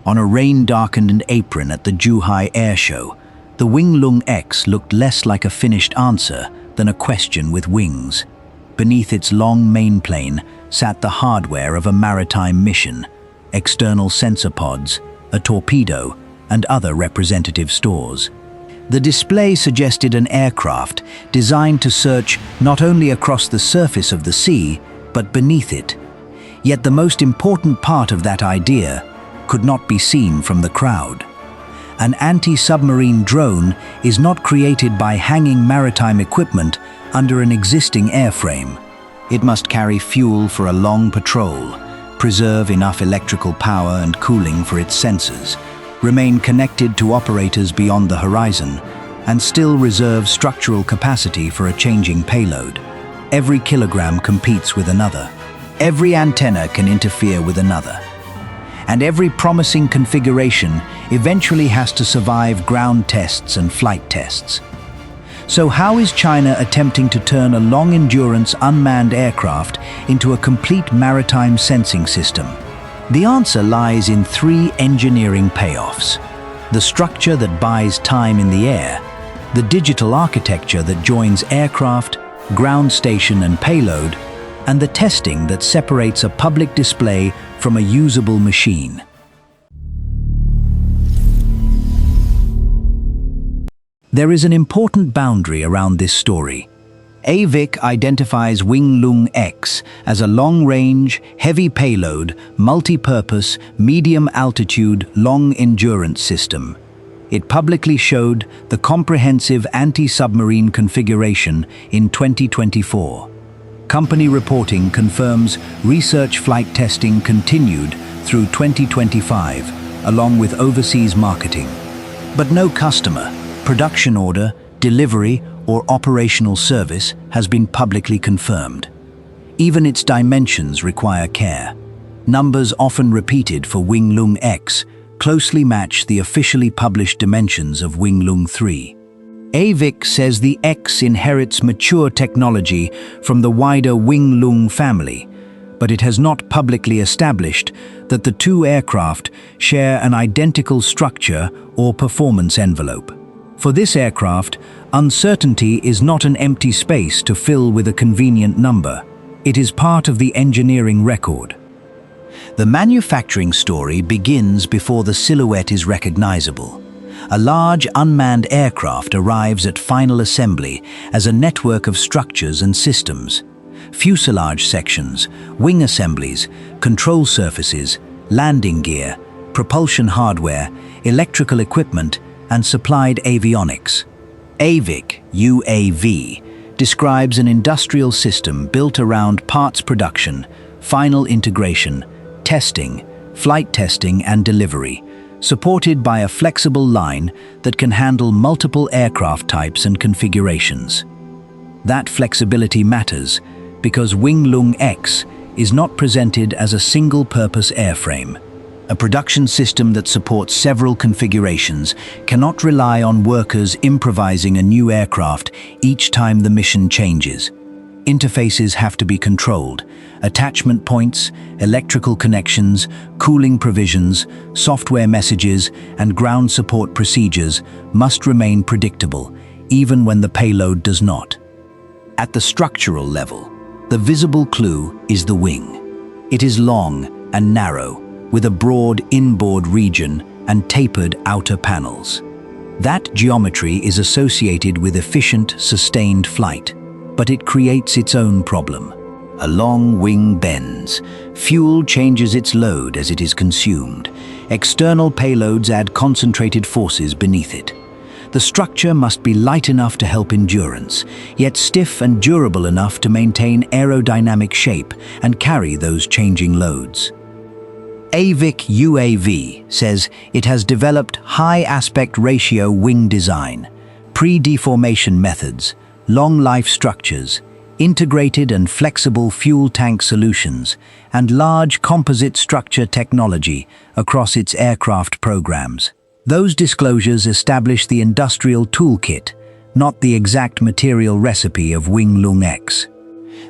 On a rain-darkened apron at the Zhuhai Air Show, the Winglong X looked less like a finished answer than a question with wings. Beneath its long mainplane sat the hardware of a maritime mission, external sensor pods, a torpedo, and other representative stores. The display suggested an aircraft designed to search not only across the surface of the sea, but beneath it. Yet the most important part of that idea could not be seen from the crowd. An anti-submarine drone is not created by hanging maritime equipment under an existing airframe. It must carry fuel for a long patrol, preserve enough electrical power and cooling for its sensors, remain connected to operators beyond the horizon, and still reserve structural capacity for a changing payload. Every kilogram competes with another. Every antenna can interfere with another. And every promising configuration eventually has to survive ground tests and flight tests. So how is China attempting to turn a long-endurance unmanned aircraft into a complete maritime sensing system? The answer lies in three engineering payoffs: the structure that buys time in the air, the digital architecture that joins aircraft, ground station and payload, and the testing that separates a public display from a usable machine. There is an important boundary around this story. AVIC identifies Wing Loong-X as a long-range, heavy payload, multi-purpose, medium-altitude, long-endurance system. It publicly showed the comprehensive anti-submarine configuration in 2024. Company reporting confirms research flight testing continued through 2025, along with overseas marketing. But no customer, production order, delivery, or operational service has been publicly confirmed. Even its dimensions require care. Numbers often repeated for Wing Loong-X closely match the officially published dimensions of Wing Loong-3. AVIC says the X inherits mature technology from the wider Wing Loong family, but it has not publicly established that the two aircraft share an identical structure or performance envelope. For this aircraft, uncertainty is not an empty space to fill with a convenient number. It is part of the engineering record. The manufacturing story begins before the silhouette is recognizable. A large unmanned aircraft arrives at final assembly as a network of structures and systems. Fuselage sections, wing assemblies, control surfaces, landing gear, propulsion hardware, electrical equipment, and supplied avionics. AVIC, UAV, describes an industrial system built around parts production, final integration, testing, flight testing and delivery, supported by a flexible line that can handle multiple aircraft types and configurations. That flexibility matters because Wing Loong-X is not presented as a single-purpose airframe. A production system that supports several configurations cannot rely on workers improvising a new aircraft each time the mission changes. Interfaces have to be controlled. Attachment points, electrical connections, cooling provisions, software messages, and ground support procedures must remain predictable, even when the payload does not. At the structural level, the visible clue is the wing. It is long and narrow, with a broad inboard region and tapered outer panels. That geometry is associated with efficient, sustained flight, but it creates its own problem. A long wing bends. Fuel changes its load as it is consumed. External payloads add concentrated forces beneath it. The structure must be light enough to help endurance, yet stiff and durable enough to maintain aerodynamic shape and carry those changing loads. AVIC UAV says it has developed high aspect ratio wing design, pre-deformation methods, long life structures, integrated and flexible fuel tank solutions, and large composite structure technology across its aircraft programs. Those disclosures establish the industrial toolkit, not the exact material recipe of Wing Loong-X.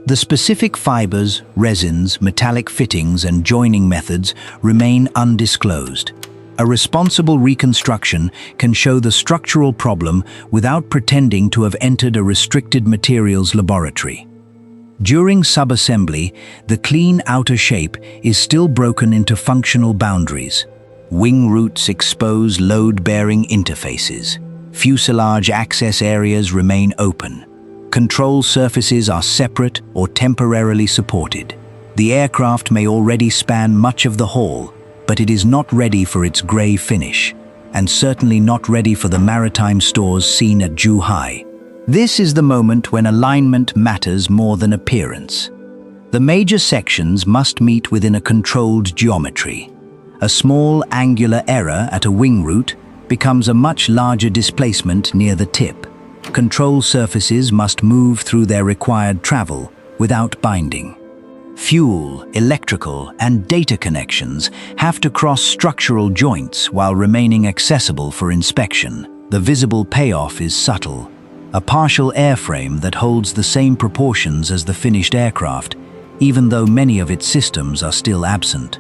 The specific fibers, resins, metallic fittings, and joining methods remain undisclosed. A responsible reconstruction can show the structural problem without pretending to have entered a restricted materials laboratory. During subassembly, the clean outer shape is still broken into functional boundaries. Wing roots expose load-bearing interfaces. Fuselage access areas remain open. Control surfaces are separate or temporarily supported. The aircraft may already span much of the hull, but it is not ready for its grey finish, and certainly not ready for the maritime stores seen at Zhuhai. This is the moment when alignment matters more than appearance. The major sections must meet within a controlled geometry. A small angular error at a wing root becomes a much larger displacement near the tip. Control surfaces must move through their required travel without binding. Fuel, electrical, and data connections have to cross structural joints while remaining accessible for inspection. The visible payoff is subtle. A partial airframe that holds the same proportions as the finished aircraft, even though many of its systems are still absent.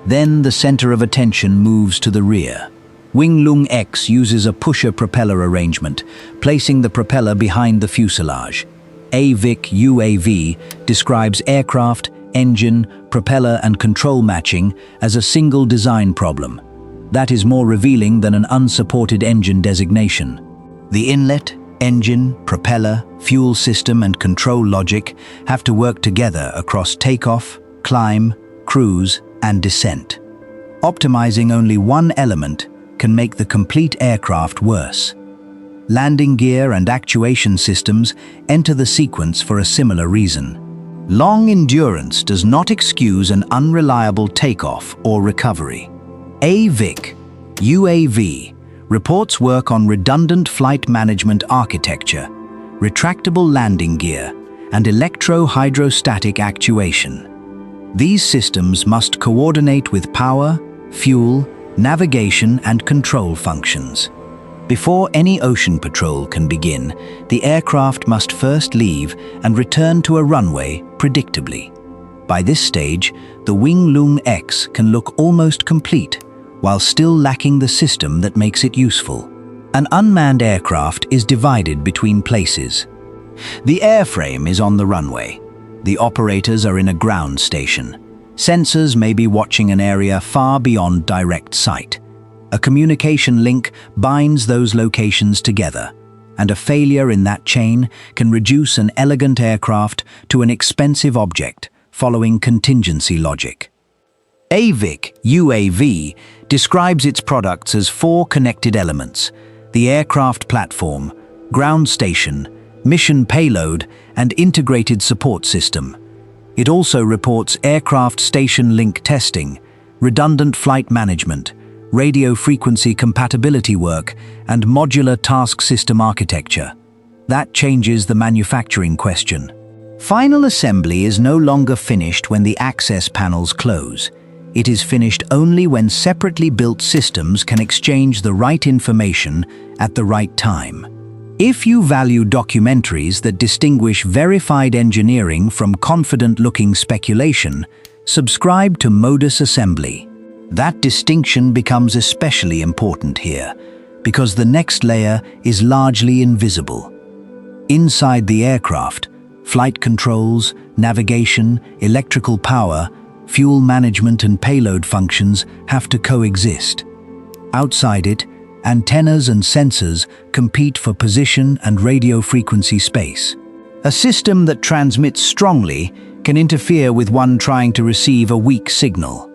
Then the center of attention moves to the rear. Winglong X uses a pusher-propeller arrangement, placing the propeller behind the fuselage. AVIC UAV describes aircraft, engine, propeller and control matching as a single design problem. That is more revealing than an unsupported engine designation. The inlet, engine, propeller, fuel system and control logic have to work together across takeoff, climb, cruise and descent. Optimizing only one element can make the complete aircraft worse. Landing gear and actuation systems enter the sequence for a similar reason. Long endurance does not excuse an unreliable takeoff or recovery. AVIC UAV reports work on redundant flight management architecture, retractable landing gear, and electro-hydrostatic actuation. These systems must coordinate with power, fuel, navigation, and control functions. Before any ocean patrol can begin, the aircraft must first leave and return to a runway predictably. By this stage, the Wing Loong-X can look almost complete, while still lacking the system that makes it useful. An unmanned aircraft is divided between places. The airframe is on the runway. The operators are in a ground station. Sensors may be watching an area far beyond direct sight. A communication link binds those locations together, and a failure in that chain can reduce an elegant aircraft to an expensive object, following contingency logic. AVIC UAV describes its products as 4 connected elements: the aircraft platform, ground station, mission payload, and integrated support system. It also reports aircraft station link testing, redundant flight management, radio frequency compatibility work, and modular task system architecture. That changes the manufacturing question. Final assembly is no longer finished when the access panels close. It is finished only when separately built systems can exchange the right information at the right time. If you value documentaries that distinguish verified engineering from confident-looking speculation, subscribe to Modus Assembly. That distinction becomes especially important here, because the next layer is largely invisible. Inside the aircraft, flight controls, navigation, electrical power, fuel management and payload functions have to coexist. Outside it, antennas and sensors compete for position and radio frequency space. A system that transmits strongly can interfere with one trying to receive a weak signal.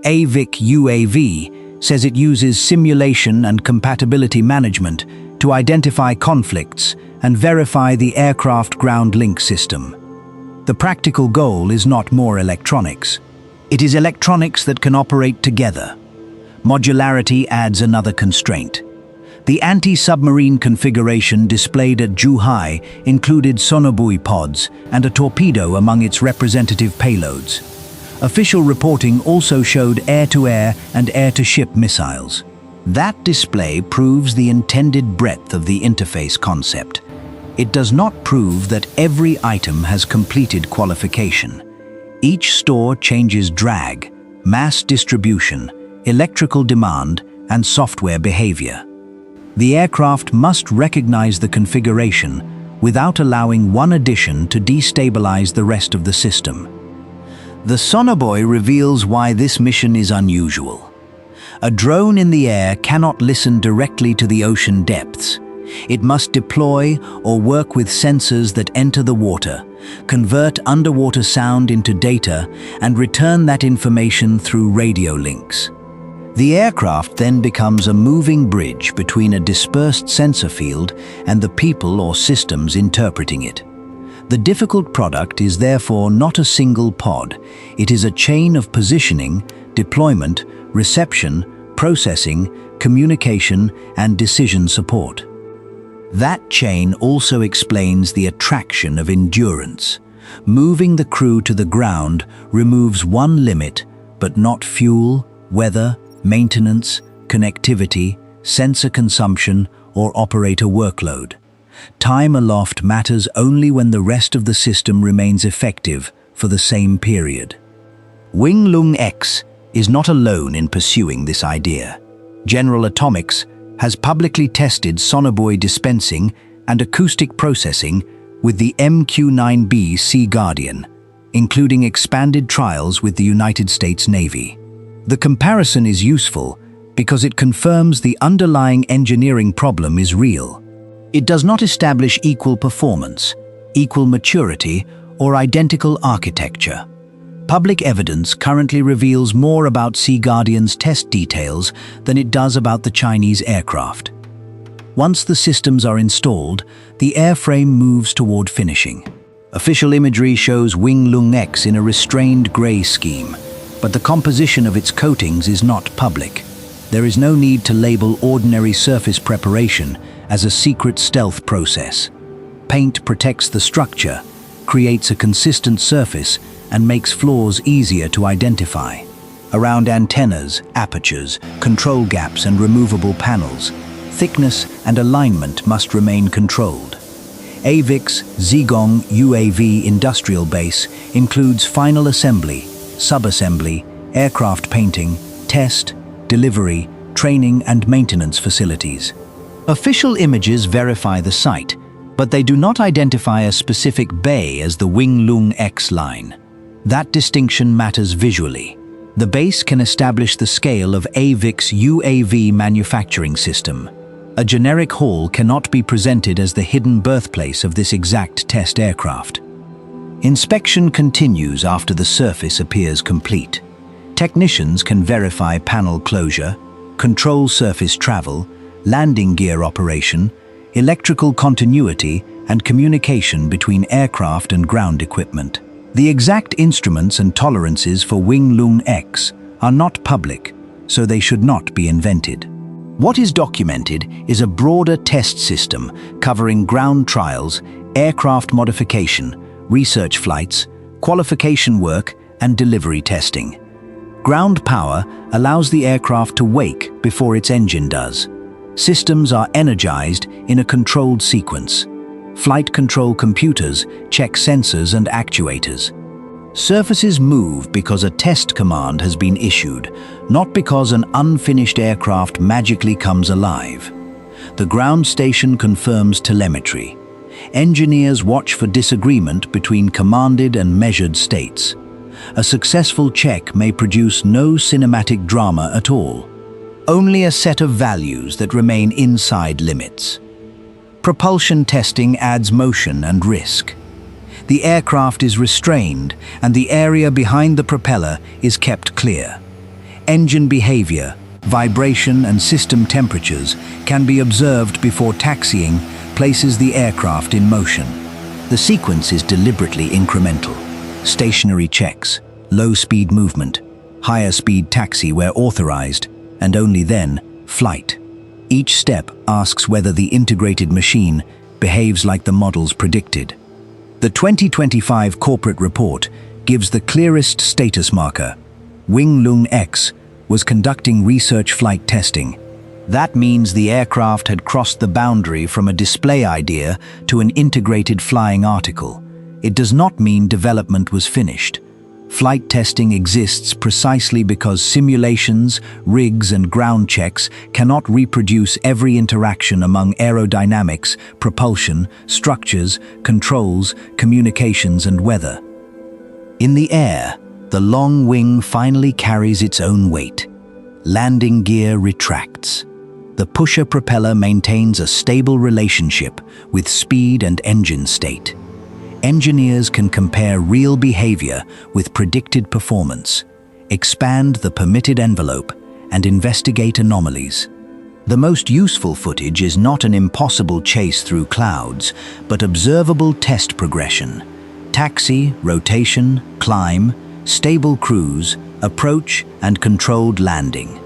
AVIC UAV says it uses simulation and compatibility management to identify conflicts and verify the aircraft ground link system. The practical goal is not more electronics. It is electronics that can operate together. Modularity adds another constraint. The anti-submarine configuration displayed at Zhuhai included sonobuoy pods and a torpedo among its representative payloads. Official reporting also showed air-to-air and air-to-ship missiles. That display proves the intended breadth of the interface concept. It does not prove that every item has completed qualification. Each store changes drag, mass distribution, electrical demand, and software behavior. The aircraft must recognize the configuration without allowing one addition to destabilize the rest of the system. The sonobuoy reveals why this mission is unusual. A drone in the air cannot listen directly to the ocean depths. It must deploy or work with sensors that enter the water, convert underwater sound into data, and return that information through radio links. The aircraft then becomes a moving bridge between a dispersed sensor field and the people or systems interpreting it. The difficult product is therefore not a single pod. It is a chain of positioning, deployment, reception, processing, communication, and decision support. That chain also explains the attraction of endurance. Moving the crew to the ground removes one limit, but not fuel, weather, maintenance, connectivity, sensor consumption, or operator workload. Time aloft matters only when the rest of the system remains effective for the same period. Winglong X is not alone in pursuing this idea. General Atomics has publicly tested sonobuoy dispensing and acoustic processing with the MQ-9B SeaGuardian, including expanded trials with the United States Navy. The comparison is useful because it confirms the underlying engineering problem is real. It does not establish equal performance, equal maturity, or identical architecture. Public evidence currently reveals more about SeaGuardian's test details than it does about the Chinese aircraft. Once the systems are installed, the airframe moves toward finishing. Official imagery shows Winglong X in a restrained gray scheme, but the composition of its coatings is not public. There is no need to label ordinary surface preparation as a secret stealth process. Paint protects the structure, creates a consistent surface, and makes flaws easier to identify. Around antennas, apertures, control gaps, and removable panels, thickness and alignment must remain controlled. AVIC's Zhejiang UAV industrial base includes final assembly, sub-assembly, aircraft painting, test, delivery, training, and maintenance facilities. Official images verify the site, but they do not identify a specific bay as the Winglong X line. That distinction matters visually. The base can establish the scale of AVIC's UAV manufacturing system. A generic hall cannot be presented as the hidden birthplace of this exact test aircraft. Inspection continues after the surface appears complete. Technicians can verify panel closure, control surface travel, landing gear operation, electrical continuity, and communication between aircraft and ground equipment. The exact instruments and tolerances for Winglong X are not public, so they should not be invented. What is documented is a broader test system covering ground trials, aircraft modification, research flights, qualification work, and delivery testing. Ground power allows the aircraft to wake before its engine does. Systems are energized in a controlled sequence. Flight control computers check sensors and actuators. Surfaces move because a test command has been issued, not because an unfinished aircraft magically comes alive. The ground station confirms telemetry. Engineers watch for disagreement between commanded and measured states. A successful check may produce no cinematic drama at all. Only a set of values that remain inside limits. Propulsion testing adds motion and risk. The aircraft is restrained and the area behind the propeller is kept clear. Engine behavior, vibration, and system temperatures can be observed before taxiing places the aircraft in motion. The sequence is deliberately incremental. Stationary checks, low-speed movement, higher-speed taxi where authorized, and only then, flight. Each step asks whether the integrated machine behaves like the models predicted. The 2025 corporate report gives the clearest status marker. Winglong X was conducting research flight testing. That means the aircraft had crossed the boundary from a display idea to an integrated flying article. It does not mean development was finished. Flight testing exists precisely because simulations, rigs, and ground checks cannot reproduce every interaction among aerodynamics, propulsion, structures, controls, communications, and weather. In the air, the long wing finally carries its own weight. Landing gear retracts. The pusher-propeller maintains a stable relationship with speed and engine state. Engineers can compare real behavior with predicted performance, expand the permitted envelope, and investigate anomalies. The most useful footage is not an impossible chase through clouds, but observable test progression. Taxi, rotation, climb, stable cruise, approach, and controlled landing.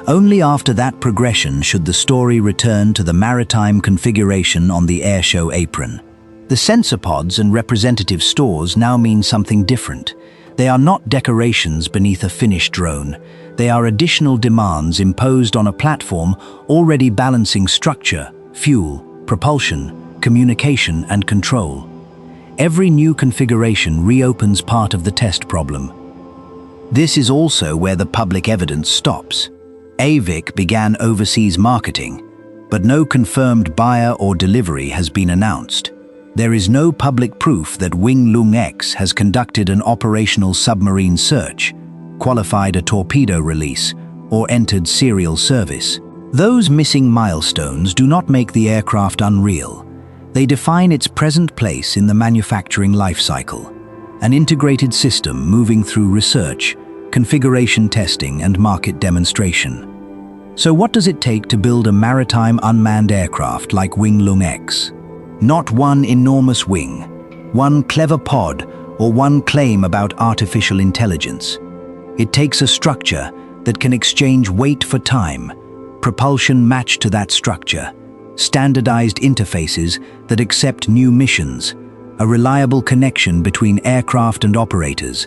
Only after that progression should the story return to the maritime configuration on the airshow apron. The sensor pods and representative stores now mean something different. They are not decorations beneath a finished drone. They are additional demands imposed on a platform already balancing structure, fuel, propulsion, communication, and control. Every new configuration reopens part of the test problem. This is also where the public evidence stops. AVIC began overseas marketing, but no confirmed buyer or delivery has been announced. There is no public proof that Wing Loong-X has conducted an operational submarine search, qualified a torpedo release, or entered serial service. Those missing milestones do not make the aircraft unreal. They define its present place in the manufacturing lifecycle, an integrated system moving through research, configuration testing, and market demonstration. So what does it take to build a maritime unmanned aircraft like Wing Loong-X? Not one enormous wing, one clever pod, or one claim about artificial intelligence. It takes a structure that can exchange weight for time, propulsion matched to that structure, standardized interfaces that accept new missions, a reliable connection between aircraft and operators,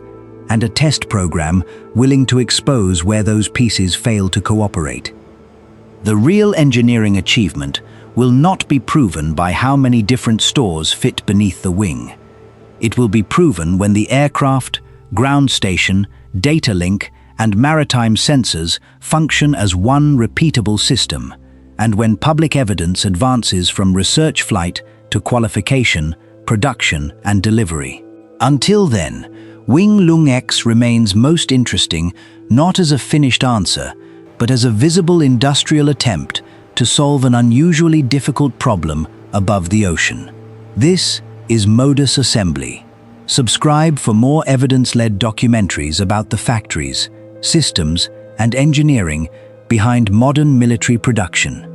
and a test program willing to expose where those pieces fail to cooperate. The real engineering achievement will not be proven by how many different stores fit beneath the wing. It will be proven when the aircraft, ground station, data link, and maritime sensors function as one repeatable system, and when public evidence advances from research flight to qualification, production, and delivery. Until then, Wing Loong-X remains most interesting not as a finished answer, but as a visible industrial attempt to solve an unusually difficult problem above the ocean. This is Modus Assembly. Subscribe for more evidence-led documentaries about the factories, systems, and engineering behind modern military production.